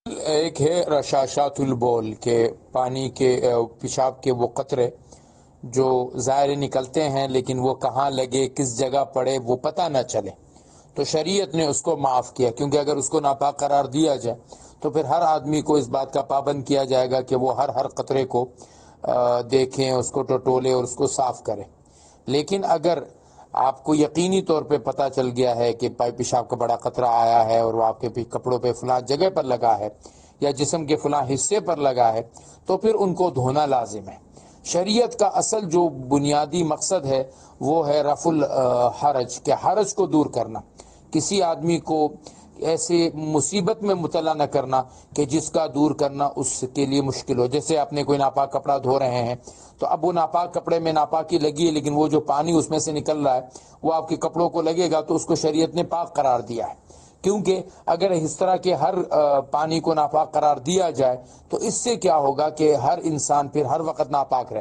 ایک ہے رشاشات البول کہ پانی کے پیشاب کے وہ قطرے جو ظاہر نکلتے ہیں لیکن وہ کہاں لگے کس جگہ پڑے وہ پتہ نہ چلے، تو شریعت نے اس کو معاف کیا، کیونکہ اگر اس کو ناپاک قرار دیا جائے تو پھر ہر آدمی کو اس بات کا پابند کیا جائے گا کہ وہ ہر قطرے کو دیکھیں، اس کو ٹٹولے اور اس کو صاف کریں۔ لیکن اگر آپ کو یقینی طور پہ پتہ چل گیا ہے کہ پائی پیشاب کا بڑا قطرہ آیا ہے اور وہ آپ کے کپڑوں پہ فلاں جگہ پر لگا ہے یا جسم کے فلاں حصے پر لگا ہے، تو پھر ان کو دھونا لازم ہے۔ شریعت کا اصل جو بنیادی مقصد ہے وہ ہے رفع الحرج، کہ حرج کو دور کرنا، کسی آدمی کو ایسے مصیبت میں مبتلا نہ کرنا کہ جس کا دور کرنا اس کے لیے مشکل ہو۔ جیسے آپ نے کوئی ناپاک کپڑا دھو رہے ہیں تو اب وہ ناپاک کپڑے میں ناپاکی لگی ہے، لیکن وہ جو پانی اس میں سے نکل رہا ہے وہ آپ کے کپڑوں کو لگے گا، تو اس کو شریعت نے پاک قرار دیا ہے۔ کیونکہ اگر اس طرح کے ہر پانی کو ناپاک قرار دیا جائے تو اس سے کیا ہوگا کہ ہر انسان پھر ہر وقت ناپاک رہے گا۔